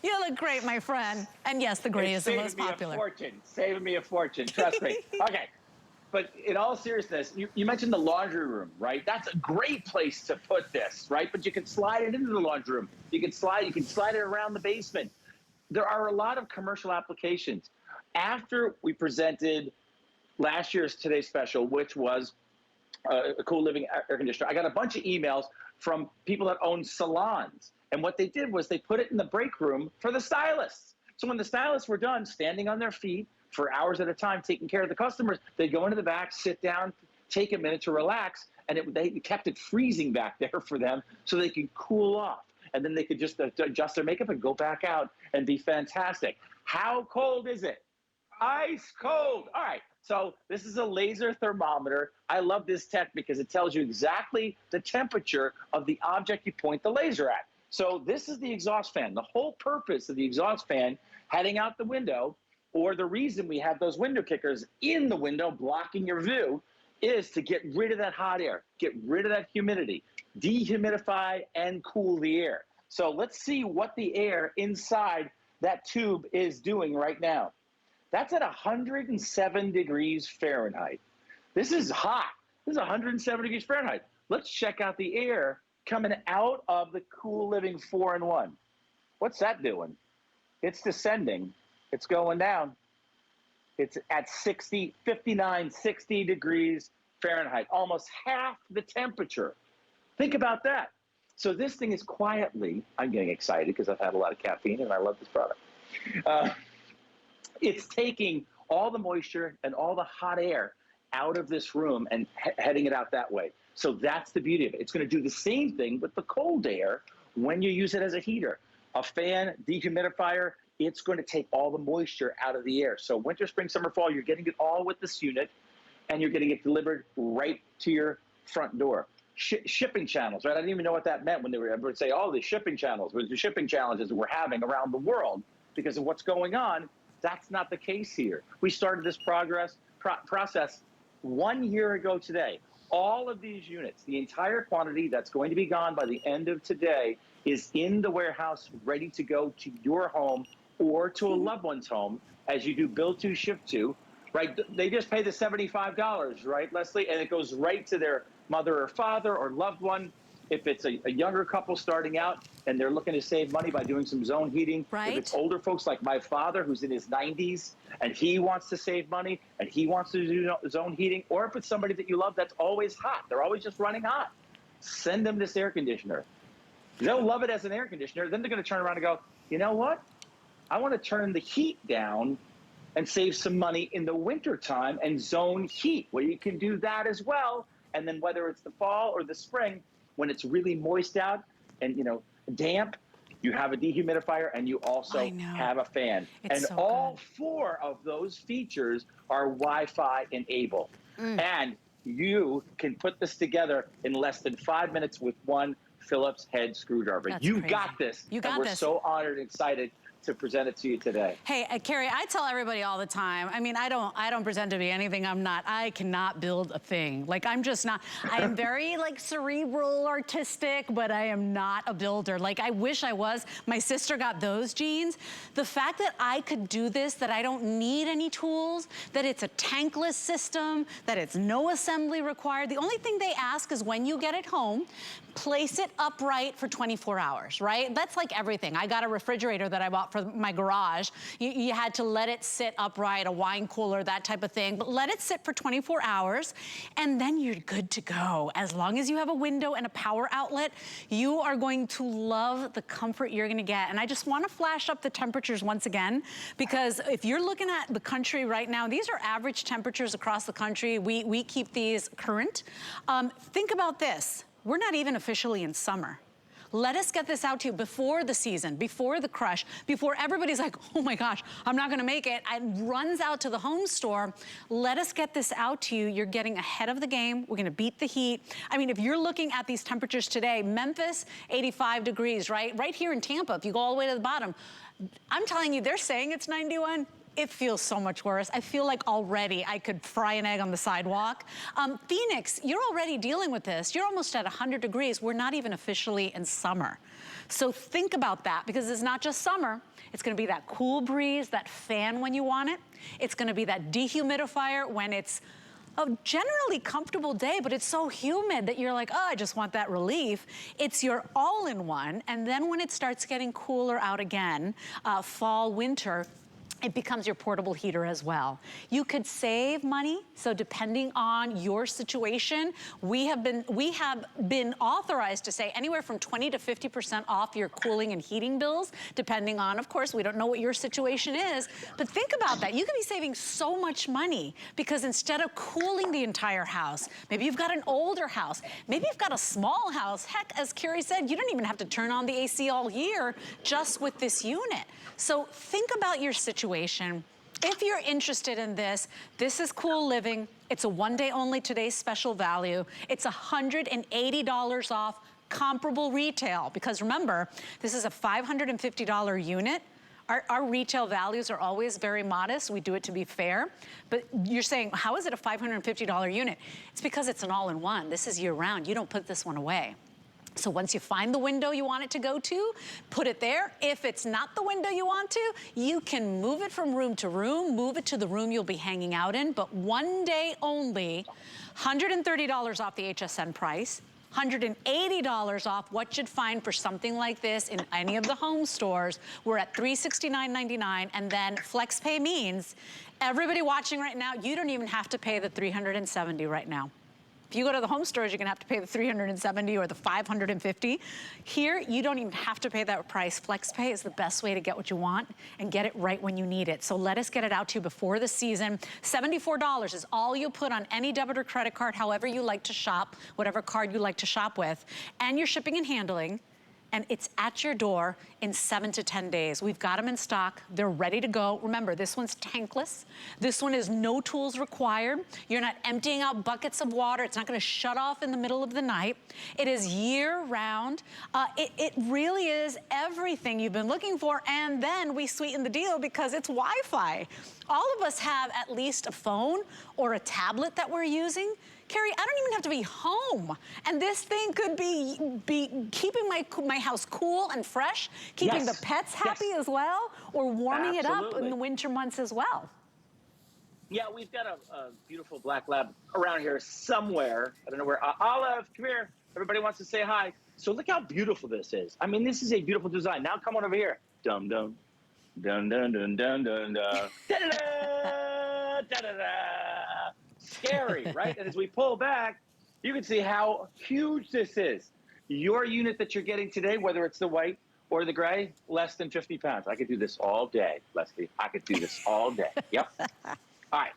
You look great, my friend. And yes, the gray is the most popular. Saving me a fortune, trust me. Okay, but in all seriousness, you mentioned the laundry room, right? That's a great place to put this, right? But you can slide it into the laundry room. You can slide it around the basement. There are a lot of commercial applications. After we presented last year's Today Special, which was a cool living air conditioner, I got a bunch of emails from people that own salons. And what they did was they put it in the break room for the stylists. So when the stylists were done standing on their feet for hours at a time, taking care of the customers, they'd go into the back, sit down, take a minute to relax, and they kept it freezing back there for them so they could cool off. And then they could just adjust their makeup and go back out and be fantastic. How cold is it? Ice cold. All right, so this is a laser thermometer. I love this tech because it tells you exactly the temperature of the object you point the laser at. So this is the exhaust fan. The whole purpose of the exhaust fan heading out the window, or the reason we have those window kickers in the window blocking your view, is to get rid of that hot air, get rid of that humidity, dehumidify and cool the air. So let's see what the air inside that tube is doing right now. That's at 107 degrees Fahrenheit. This is hot. This is 107 degrees Fahrenheit. Let's check out the air coming out of the Cool Living 4-in-1. What's that doing? It's descending. It's going down. It's at 59, 60 degrees Fahrenheit, almost half the temperature. Think about that. So this thing is quietly, I'm getting excited because I've had a lot of caffeine and I love this product. It's taking all the moisture and all the hot air out of this room and heading it out that way. So that's the beauty of it. It's going to do the same thing with the cold air when you use it as a heater. A fan, dehumidifier, it's going to take all the moisture out of the air. So winter, spring, summer, fall, you're getting it all with this unit, and you're getting it delivered right to your front door. Shipping channels, right? I didn't even know what that meant when everyone would say, oh, the shipping channels, the shipping challenges we're having around the world because of what's going on. That's not the case here. We started this process 1 year ago today. All of these units, the entire quantity that's going to be gone by the end of today, is in the warehouse ready to go to your home or to a loved one's home as you do build to, ship to, right? They just pay the $75, right, Leslie? And it goes right to their mother or father or loved one. If it's a younger couple starting out and they're looking to save money by doing some zone heating, right. If it's older folks like my father who's in his 90s and he wants to save money and he wants to do zone heating, or if it's somebody that you love that's always hot, they're always just running hot, send them this air conditioner. They'll love it as an air conditioner. Then they're going to turn around and go, you know what? I want to turn the heat down and save some money in the wintertime and zone heat. Well, you can do that as well. And then whether it's the fall or the spring, when it's really moist out and, damp, you have a dehumidifier and you also have a fan. It's and so all good. 4 of those features are Wi-Fi enabled. And you can put this together in less than 5 minutes with one Phillips head screwdriver. That's You crazy. got this. You got and we're this. so honored and excited to present it to you today. Hey, Carrie, I tell everybody all the time, I mean, I don't pretend to be anything I'm not. I cannot build a thing. Like, I'm just not. I am very, like, cerebral, artistic, but I am not a builder. Like, I wish I was. My sister got those genes. The fact that I could do this, that I don't need any tools, that it's a tankless system, that it's no assembly required. The only thing they ask is when you get it home, place it upright for 24 hours, right? That's like everything. I got a refrigerator that I bought for my garage. You had to let it sit upright, a wine cooler, that type of thing, but let it sit for 24 hours and then you're good to go. As long as you have a window and a power outlet, you are going to love the comfort you're gonna get. And I just wanna flash up the temperatures once again, because if you're looking at the country right now, these are average temperatures across the country. We keep these current. Think about this. We're not even officially in summer. Let us get this out to you before the season, before the crush, before everybody's like, oh my gosh, I'm not gonna make it, and runs out to the home store. Let us get this out to you. You're getting ahead of the game. We're gonna beat the heat. I mean, if you're looking at these temperatures today, Memphis, 85 degrees, right? Right here in Tampa, if you go all the way to the bottom, I'm telling you, they're saying it's 91. It feels so much worse. I feel like already I could fry an egg on the sidewalk. Phoenix, you're already dealing with this. You're almost at 100 degrees. We're not even officially in summer. So think about that, because it's not just summer. It's gonna be that cool breeze, that fan when you want it. It's gonna be that dehumidifier when it's a generally comfortable day, but it's so humid that you're like, oh, I just want that relief. It's your all-in-one, and then when it starts getting cooler out again, fall, winter, it becomes your portable heater as well. You could save money, so depending on your situation, we have been authorized to say anywhere from 20 to 50% off your cooling and heating bills, depending on, of course, we don't know what your situation is, but think about that. You could be saving so much money, because instead of cooling the entire house, maybe you've got an older house, maybe you've got a small house. Heck, as Carrie said, you don't even have to turn on the AC all year just with this unit. So think about your situation. If you're interested in this, this is Cool Living. It's a one-day only today's special value. It's $180 off comparable retail, because remember, this is a $550 unit. Our retail values are always very modest. We do it to be fair. But you're saying, how is it a $550 unit? It's because it's an all-in-one. This is year-round. You don't put this one away. So once you find the window you want it to go to, put it there. If it's not the window you want to, you can move it from room to room, move it to the room you'll be hanging out in, but one day only, $130 off the HSN price, $180 off what you'd find for something like this in any of the home stores. We're at $369.99, and then FlexPay means everybody watching right now, you don't even have to pay the $370 right now. If you go to the home stores, you're gonna have to pay the $370 or the $550. Here, you don't even have to pay that price. FlexPay is the best way to get what you want and get it right when you need it. So let us get it out to you before the season. $74 is all you'll put on any debit or credit card, however you like to shop, whatever card you like to shop with, and your shipping and handling. And it's at your door in 7 to 10 days. We've got them in stock. They're ready to go. Remember, this one's tankless. This one is no tools required. You're not emptying out buckets of water. It's not gonna shut off in the middle of the night. It is year-round. It really is everything you've been looking for, and then we sweeten the deal because it's Wi-Fi. All of us have at least a phone or a tablet that we're using. Carrie, I don't even have to be home. And this thing could be keeping my house cool and fresh, keeping the pets happy as well, or warming it up in the winter months as well. Yeah, we've got a beautiful black lab around here somewhere. I don't know where. Olive, come here. Everybody wants to say hi. So look how beautiful this is. I mean, this is a beautiful design. Now come on over here. Dum dum. Dun dun dun dun dun dun. Da da da da da da. Scary, right? And as we pull back, you can see how huge this is. Your unit that you're getting today, whether it's the white or the gray, less than 50 pounds. I could do this all day, Leslie. I could do this all day. Yep. All right.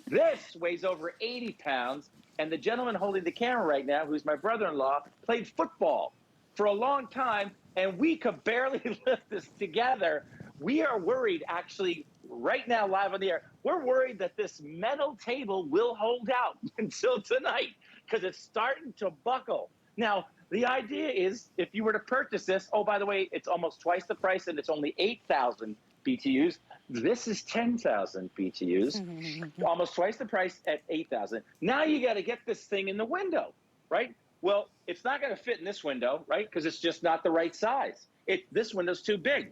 This weighs over 80 pounds, and the gentleman holding the camera right now, who's my brother-in-law, played football for a long time, and we could barely lift this together. We are worried, actually, right now, live on the air, we're worried that this metal table will hold out until tonight because it's starting to buckle. Now, the idea is if you were to purchase this, oh, by the way, it's almost twice the price and it's only 8,000 BTUs. This is 10,000 BTUs, almost twice the price at 8,000. Now you got to get this thing in the window, right? Well, it's not going to fit in this window, right? Because it's just not the right size. This window's too big.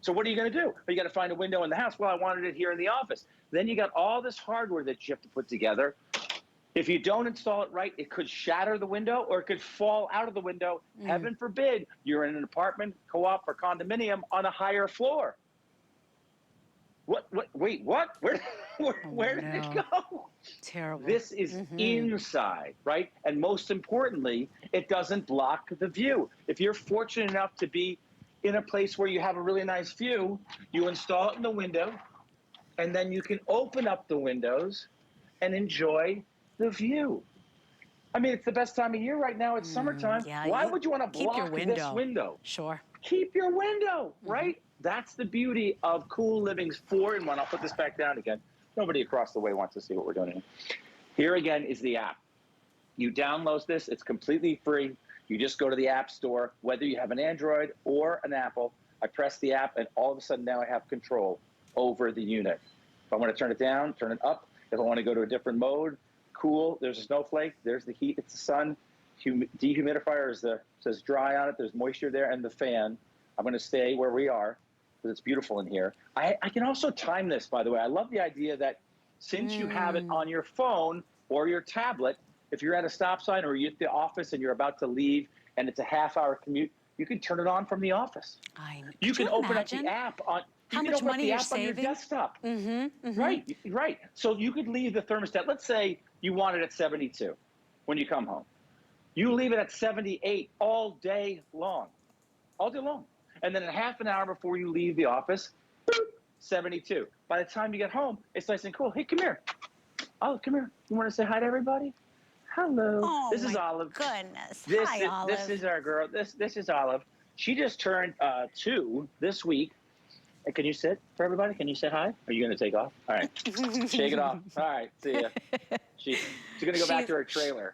So what are you going to do? You got to find a window in the house. Well, I wanted it here in the office. Then you got all this hardware that you have to put together. If you don't install it right, it could shatter the window or it could fall out of the window. Heaven forbid, you're in an apartment, co-op, or condominium on a higher floor. Wait, what? Where did it go? Terrible. This is inside, right? And most importantly, it doesn't block the view. If you're fortunate enough to be in a place where you have a really nice view, you install it in the window, and then you can open up the windows and enjoy the view. I mean, it's the best time of year right now. It's summertime. Yeah, Why would you want to block this window? Sure. Keep your window, right? That's the beauty of Cool Living's 4-in-1. I'll put this back down again. Nobody across the way wants to see what we're doing here. Here again is the app. You download this. It's completely free. You just go to the App Store, whether you have an Android or an Apple. I press the app, and all of a sudden now I have control over the unit. If I want to turn it down, turn it up. If I want to go to a different mode, cool. There's a snowflake. There's the heat. It's the sun. Dehumidifier says dry on it. There's moisture there, and the fan. I'm going to stay where we are because it's beautiful in here. I can also time this, by the way. I love the idea that since you have it on your phone or your tablet, if you're at a stop sign or you're at the office and you're about to leave and it's a half-hour commute, you can turn it on from the office. You can open up the app on. How much money you're saving? On your desktop. Right. So you could leave the thermostat. Let's say you want it at 72 when you come home. You leave it at 78 all day long. And then a half an hour before you leave the office, boop, 72. By the time you get home, it's nice and cool. Hey, come here. Oh, come here. You want to say hi to everybody? Hello. Oh, this is Olive. Goodness. Hi, Olive. This is our girl. This is Olive. She just turned 2 this week. And can you sit for everybody? Can you say hi? Are you going to take off? All right. Shake it off. All right. See ya. She's going to go back to her trailer.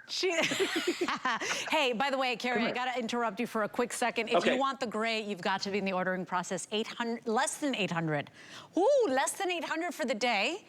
Hey, by the way, Carrie, I got to interrupt you for a quick second. If you want the gray, you've got to be in the ordering process. 800, less than 800. Ooh, less than 800 for the day.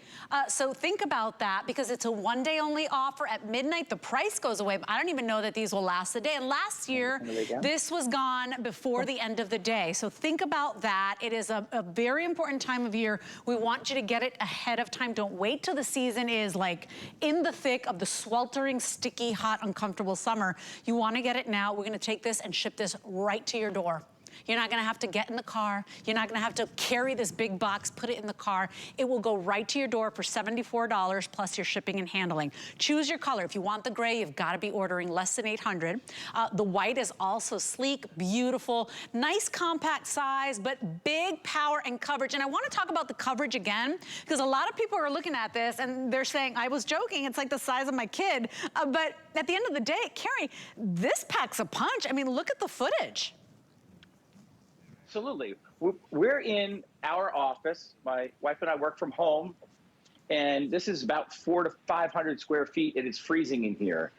So think about that because it's a one-day only offer. At midnight, the price goes away. I don't even know that these will last the day. And last year, this was gone before the end of the day. So think about that. It is a very important time of year. We want you to get it ahead of time. Don't wait till the season is like in the thick of the sweltering, sticky, hot, uncomfortable summer. You want to get it now. We're going to take this and ship this right to your door. You're not going to have to get in the car. You're not going to have to carry this big box, put it in the car. It will go right to your door for $74 plus your shipping and handling. Choose your color. If you want the gray, you've got to be ordering less than 800. The white is also sleek, beautiful, nice compact size, but big power and coverage. And I want to talk about the coverage again, because a lot of people are looking at this and they're saying, I was joking, it's like the size of my kid. But at the end of the day, Carrie, this packs a punch. I mean, look at the footage. Absolutely. We're in our office. My wife and I work from home, and this is about 400 to 500 square feet, and it's freezing in here.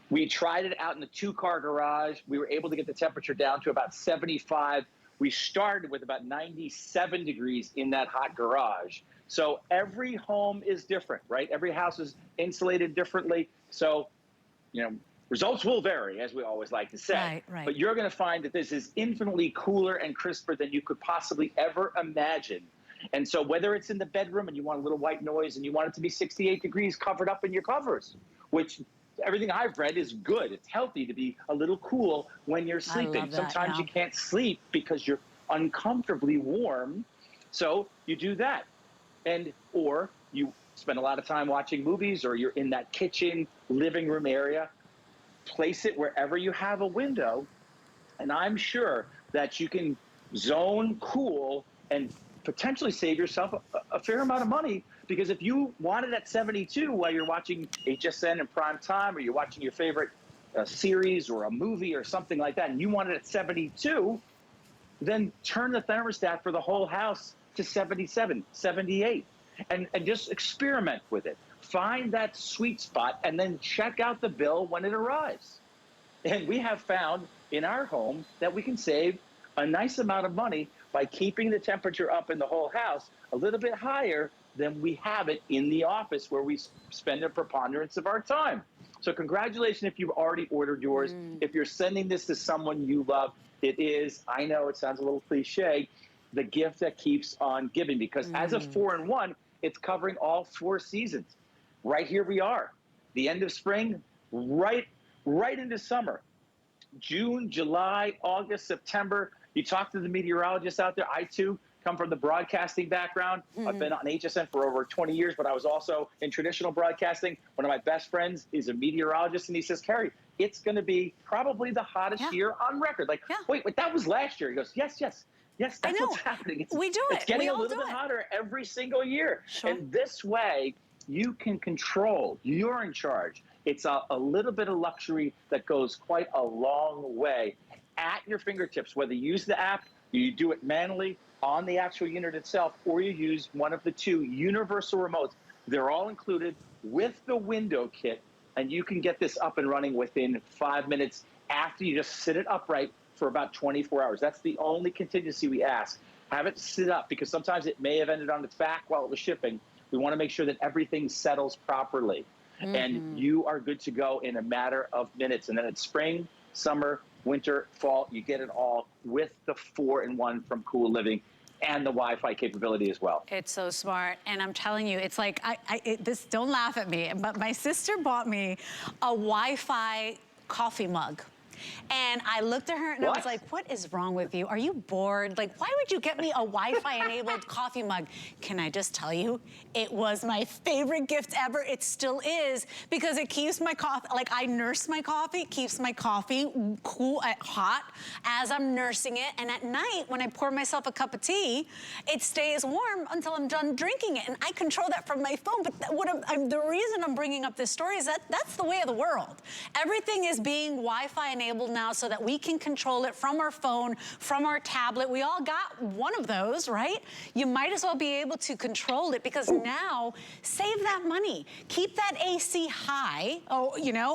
We tried it out in the 2-car garage. We were able to get the temperature down to about 75. We started with about 97 degrees in that hot garage. So every home is different, right? Every house is insulated differently. So, you know, results will vary, as we always like to say. Right. But you're going to find that this is infinitely cooler and crisper than you could possibly ever imagine. And so whether it's in the bedroom and you want a little white noise and you want it to be 68 degrees covered up in your covers, which everything I've read is good. It's healthy to be a little cool when you're sleeping. I love that, Sometimes you can't sleep because you're uncomfortably warm. So you do that. Or you spend a lot of time watching movies, or you're in that kitchen, living room area. Place it wherever you have a window, and I'm sure that you can zone cool and potentially save yourself a fair amount of money, because if you want it at 72 while you're watching HSN in prime time, or you're watching your favorite series or a movie or something like that, and you want it at 72, then turn the thermostat for the whole house to 77, 78, and just experiment with it. Find that sweet spot and then check out the bill when it arrives. And we have found in our home that we can save a nice amount of money by keeping the temperature up in the whole house a little bit higher than we have it in the office where we spend a preponderance of our time. So congratulations if you've already ordered yours. If you're sending this to someone you love, it is, I know it sounds a little cliche, the gift that keeps on giving, because as a 4-in-1, it's covering all 4 seasons. Right here we are, the end of spring, right into summer. June, July, August, September. You talk to the meteorologists out there. I too come from the broadcasting background. I've been on HSN for over 20 years, but I was also in traditional broadcasting. One of my best friends is a meteorologist, and he says, Carrie, it's going to be probably the hottest year on record. Like, wait, that was last year. He goes, yes, that's what's happening. We do it. It's getting we a all little do bit it. hotter every single year. Sure. And this way, you can control. You're in charge. It's a little bit of luxury that goes quite a long way at your fingertips, whether you use the app, you do it manually on the actual unit itself, or you use one of the 2 universal remotes. They're all included with the window kit, and you can get this up and running within 5 minutes after you just sit it upright for about 24 hours. That's the only contingency we ask. Have it sit up, because sometimes it may have ended on its back while it was shipping. We want to make sure that everything settles properly. And you are good to go in a matter of minutes. And then it's spring, summer, winter, fall, you get it all with the 4-in-1 from Cool Living and the Wi-Fi capability as well. It's so smart. And I'm telling you, it's like, don't laugh at me, but my sister bought me a Wi-Fi coffee mug. And I looked at her and I was like, what is wrong with you? Are you bored? Like, why would you get me a Wi-Fi enabled coffee mug? Can I just tell you, it was my favorite gift ever. It still is, because it keeps my coffee, like I nurse my coffee, it keeps my coffee cool, hot as I'm nursing it. And at night, when I pour myself a cup of tea, it stays warm until I'm done drinking it. And I control that from my phone. But the reason I'm bringing up this story is that that's the way of the world. Everything is being Wi-Fi enabled now so that we can control it from our phone, from our tablet. We all got one of those, right? You might as well be able to control it, because now save that money. Keep that AC high,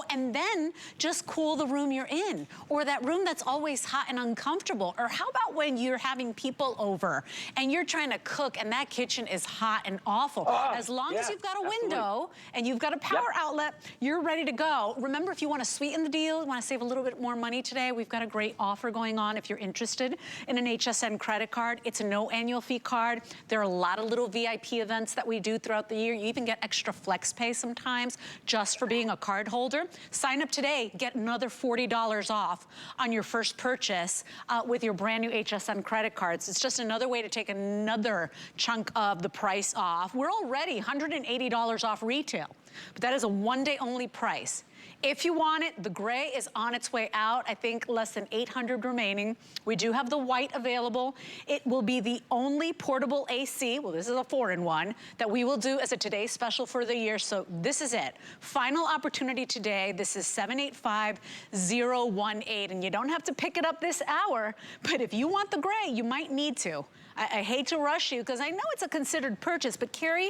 and then just cool the room you're in, or that room that's always hot and uncomfortable. Or how about when you're having people over and you're trying to cook and that kitchen is hot and awful? As long as you've got a window and you've got a power outlet, you're ready to go. Remember, if you want to sweeten the deal, you want to save a little bit more money today, we've got a great offer going on. If you're interested in an HSN credit card, it's a no annual fee card. There are a lot of little VIP events that we do throughout the year. You even get extra flex pay sometimes just for being a card holder. Sign up today, get another $40 off on your first purchase with your brand new HSN credit cards. It's just another way to take another chunk of the price off. We're already $180 off retail, but that is a one-day only price. If you want it, the gray is on its way out. I think less than 800 remaining. We do have the white available. It will be the only portable AC, well, this is a 4-in-1, that we will do as a Today Special for the year. So this is it. Final opportunity today. This is 785018. And you don't have to pick it up this hour, but if you want the gray, you might need to. I hate to rush you, because I know it's a considered purchase, but Carrie,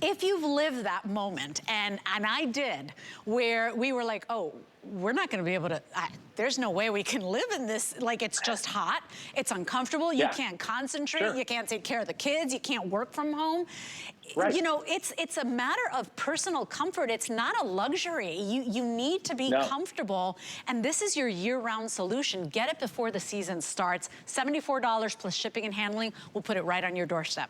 if you've lived that moment, and I did, where we were like, oh, we're not gonna be able to, there's no way we can live in this, like it's just hot, it's uncomfortable, you can't concentrate, you can't take care of the kids, you can't work from home. You know, it's a matter of personal comfort. It's not a luxury. You need to be comfortable, and this is your year-round solution. Get it before the season starts. $74 plus shipping and handling. We'll put it right on your doorstep.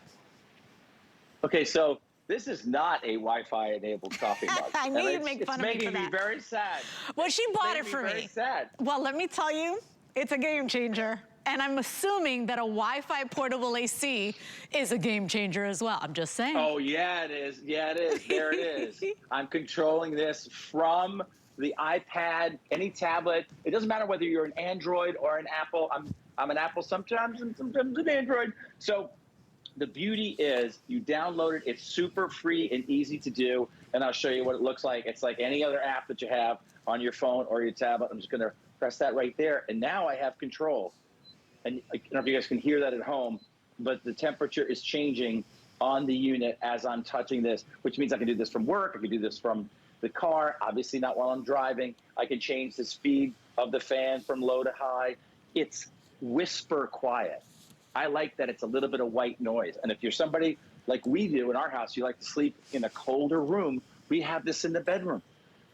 Okay, so this is not a Wi-Fi enabled coffee mug. I knew you'd make fun of me for that. It's making me very sad. Well, she bought it for me. Very sad. Well, let me tell you, it's a game changer. And I'm assuming that a Wi-Fi portable AC is a game changer as well. I'm just saying. Oh, yeah, it is. Yeah, it is. There it is. I'm controlling this from the iPad, any tablet. It doesn't matter whether you're an Android or an Apple. I'm an Apple sometimes and sometimes an Android. So the beauty is you download it. It's super free and easy to do. And I'll show you what it looks like. It's like any other app that you have on your phone or your tablet. I'm just going to press that right there. And now I have control. And I don't know if you guys can hear that at home, but the temperature is changing on the unit as I'm touching this, which means I can do this from work. I can do this from the car, obviously not while I'm driving. I can change the speed of the fan from low to high. It's whisper quiet. I like that it's a little bit of white noise. And if you're somebody like we do in our house, you like to sleep in a colder room, we have this in the bedroom.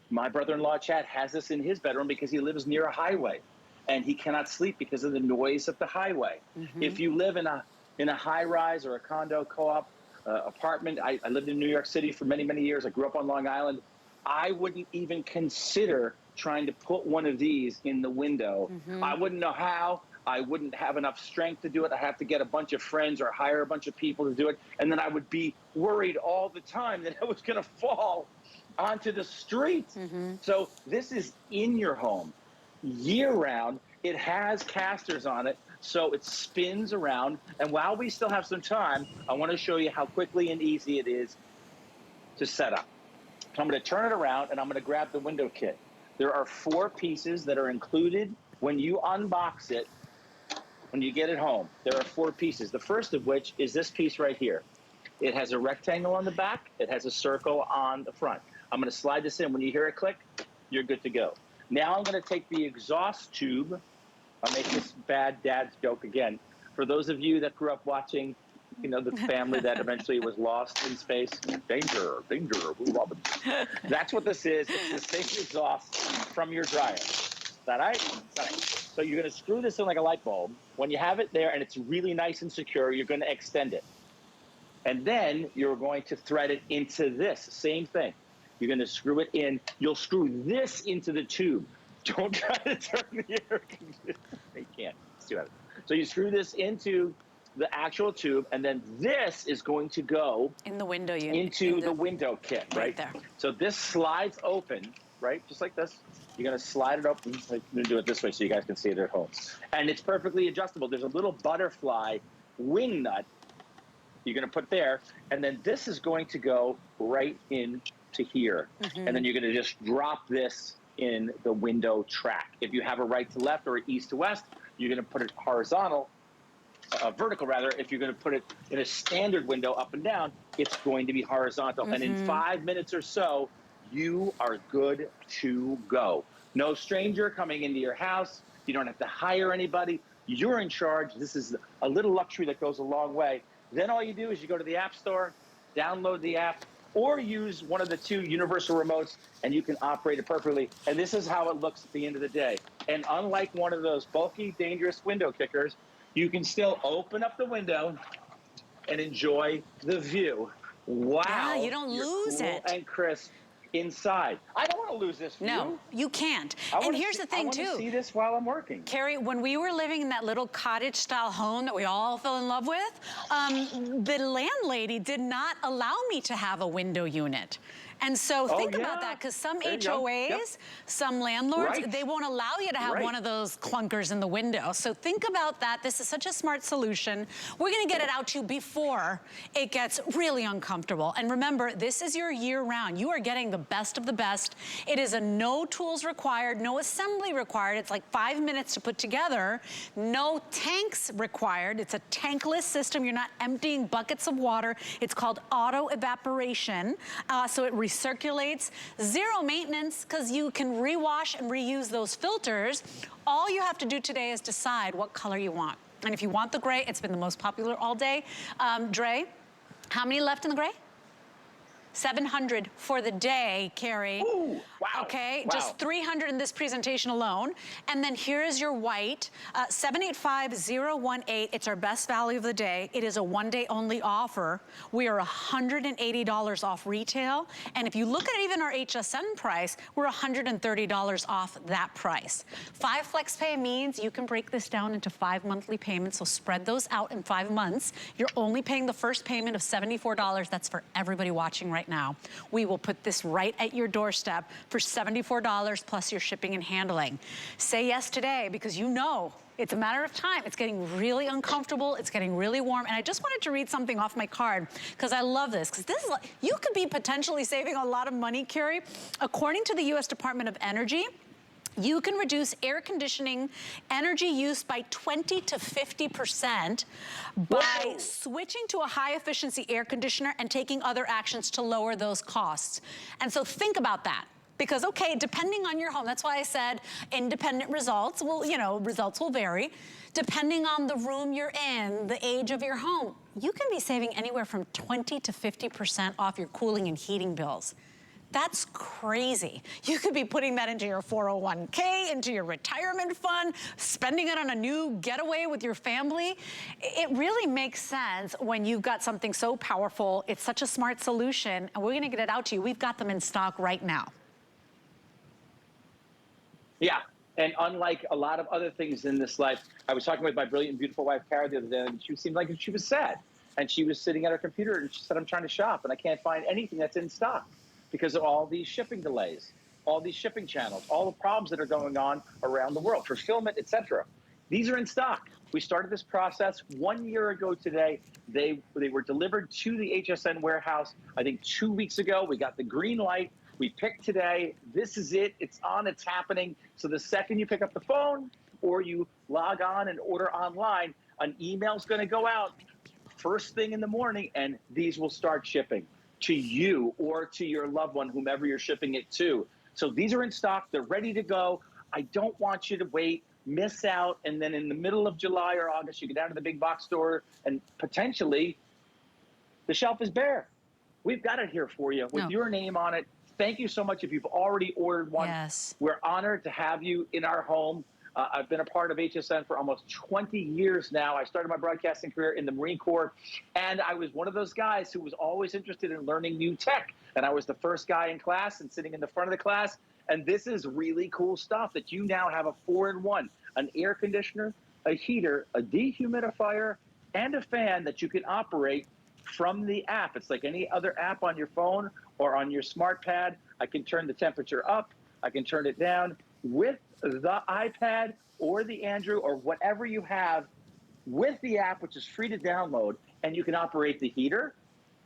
My brother-in-law, Chad, has this in his bedroom because he lives near a highway and he cannot sleep because of the noise of the highway. If you live in a high-rise or a condo co-op apartment, I lived in New York City for many, many years. I grew up on Long Island. I wouldn't even consider trying to put one of these in the window. I wouldn't know how. I wouldn't have enough strength to do it. I have to get a bunch of friends or hire a bunch of people to do it. And then I would be worried all the time that I was going to fall onto the street. So this is in your home year round. It has casters on it, so it spins around. And while we still have some time, I want to show you how quickly and easy it is to set up. I'm going to turn it around and I'm going to grab the window kit. There are 4 pieces that are included when you unbox it. When you get it home, there are 4 pieces. The first of which is this piece right here. It has a rectangle on the back. It has a circle on the front. I'm going to slide this in. When you hear it click, you're good to go. Now I'm going to take the exhaust tube. I'll make this bad dad's joke again. For those of you that grew up watching, you know, the family that eventually was lost in space. Danger, danger, Blue Robin. That's what this is. It's the same exhaust from your dryer. Is that right? All right. So you're going to screw this in like a light bulb. When you have it there and it's really nice and secure, you're going to extend it. And then you're going to thread it into this. Same thing. You're going to screw it in. You'll screw this into the tube. Don't try to turn the air conditioner. You can't. It's too heavy. So you screw this into the actual tube, and then this is going to go in the window unit, into the window kit, right there. So this slides open, right, just like this. You're going to slide it open. I'm going to do it this way so you guys can see it at home. And it's perfectly adjustable. There's a little butterfly wing nut you're going to put there, and then this is going to go right into here. And then you're going to just drop this in the window track. If you have a right to left or east to west, you're going to put it horizontal, vertical rather. If you're going to put it in a standard window up and down, it's going to be horizontal. And in 5 minutes or so, you are good to go. No stranger coming into your house. You don't have to hire anybody. You're in charge. This is a little luxury that goes a long way. Then all you do is you go to the App Store, download the app, or use one of the 2 universal remotes, and you can operate it perfectly. And this is how it looks at the end of the day. And unlike one of those bulky, dangerous window kickers, you can still open up the window and enjoy the view. Wow. Yeah, you don't lose cool it. And crisp inside. I don't want to lose this view. No, you can't. And here's the thing, too. I want to see this while I'm working. Carrie, when we were living in that little cottage-style home that we all fell in love with, the landlady did not allow me to have a window unit. And so think about that, because some HOAs, some landlords, they won't allow you to have one of those clunkers in the window. So think about that. This is such a smart solution. We're going to get it out to you before it gets really uncomfortable. And remember, this is your year-round. You are getting the best of the best. It is a no tools required, no assembly required. It's like 5 minutes to put together. No tanks required. It's a tankless system. You're not emptying buckets of water. It's called autoevaporation. So it recirculates, 0 maintenance, because you can rewash and reuse those filters. All you have to do today is decide what color you want. And if you want the gray, it's been the most popular all day. Dre, how many left in the gray? 700 for the day, Carrie. Ooh, wow. Okay, wow. Just 300 in this presentation alone. And then here is your white, 785018. It's our best value of the day. It is a 1-day only offer. We are $180 off retail. And if you look at even our HSN price, we're $130 off that price. 5 flex pay means you can break this down into 5 monthly payments. So spread those out in 5 months. You're only paying the first payment of $74. That's for everybody watching right now. We will put this right at your doorstep for $74 plus your shipping and handling. Say yes today, because you know it's a matter of time. It's getting really uncomfortable. It's getting really warm. And I just wanted to read something off my card, because I love this. Because this is, you could be potentially saving a lot of money, Carrie. According to the U.S. Department of Energy, You can reduce air conditioning energy use by 20 to 50% by switching to a high efficiency air conditioner and taking other actions to lower those costs. And so think about that. Because, okay, depending on your home, that's why I said independent results will, you know, results will vary. Depending on the room you're in, the age of your home, you can be saving anywhere from 20 to 50% off your cooling and heating bills. That's crazy. You could be putting that into your 401k, into your retirement fund, spending it on a new getaway with your family. It really makes sense when you've got something so powerful. It's such a smart solution, and we're gonna get it out to you. We've got them in stock right now. Yeah, and unlike a lot of other things in this life, I was talking with my brilliant, beautiful wife, Kara, the other day, and she seemed like she was sad. And she was sitting at her computer, and she said, I'm trying to shop, and I can't find anything that's in stock because of all these shipping delays, all these shipping channels, all the problems that are going on around the world, fulfillment, etc. These are in stock. We started this process 1 year ago today. They were delivered to the HSN warehouse, I think 2 weeks ago. We got the green light. We picked today. This is it. It's on. It's happening. So the second you pick up the phone or you log on and order online, an email's going to go out first thing in the morning, and these will start shipping to you or to your loved one, whomever you're shipping it to. So these are in stock. They're ready to go. I don't want you to wait, miss out, and then in the middle of July or August, you get down to the big box store and potentially the shelf is bare. We've got it here for you with your name on it. Thank you so much if you've already ordered one. Yes. We're honored to have you in our home. I've been a part of HSN for almost 20 years now. I started my broadcasting career in the Marine Corps, and I was one of those guys who was always interested in learning new tech. And I was the first guy in class and sitting in the front of the class. And this is really cool stuff that you now have a 4-in-1, an air conditioner, a heater, a dehumidifier, and a fan that you can operate from the app. It's like any other app on your phone or on your smart pad. I can turn the temperature up. I can turn it down with the iPad or the Android or whatever you have with the app, which is free to download. And you can operate the heater,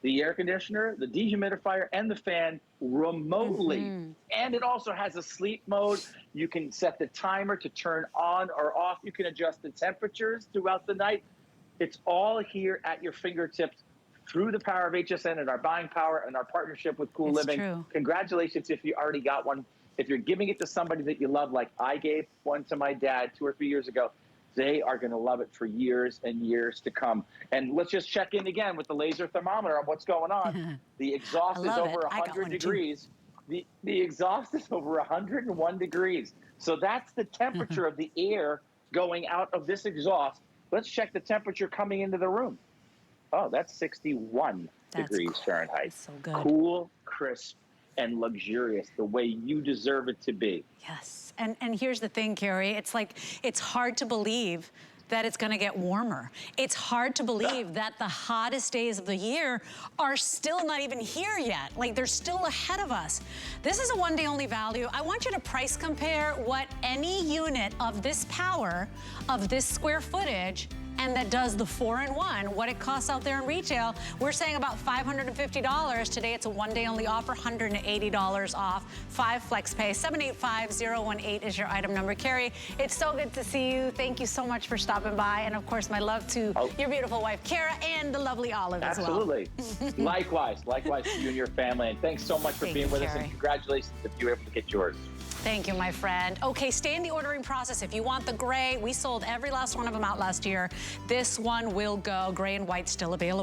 the air conditioner, the dehumidifier, and the fan remotely. And it also has a sleep mode. You can set the timer to turn on or off. You can adjust the temperatures throughout the night. It's all here at your fingertips through the power of HSN and our buying power and our partnership with Cool Living. True. Congratulations if you already got one. If you're giving it to somebody that you love, like I gave one to my dad 2 or 3 years ago, they are going to love it for years and years to come. And let's just check in again with the laser thermometer on what's going on. The exhaust is over 100 degrees. The exhaust is over 101 degrees. So that's the temperature of the air going out of this exhaust. Let's check the temperature coming into the room. Oh, that's 61 degrees Fahrenheit. So good. Cool, crisp, and luxurious, the way you deserve it to be. Yes, and here's the thing, Carrie, it's like, it's hard to believe that it's gonna get warmer. It's hard to believe that the hottest days of the year are still not even here yet. Like, they're still ahead of us. This is a one-day only value. I want you to price compare what any unit of this power, of this square footage, and that does the 4-in-1, what it costs out there in retail. We're saying about $550. Today it's a one-day only offer, $180 off, 5 flex pay. 785018 is your item number. Carrie, it's so good to see you. Thank you so much for stopping by. And of course, my love to your beautiful wife, Kara, and the lovely Olive as well. Absolutely. Likewise to you and your family. And thanks so much for being with us. And congratulations if you were able to get yours. Thank you, my friend. Okay, stay in the ordering process. If you want the gray, we sold every last one of them out last year. This one will go. Gray and white still available.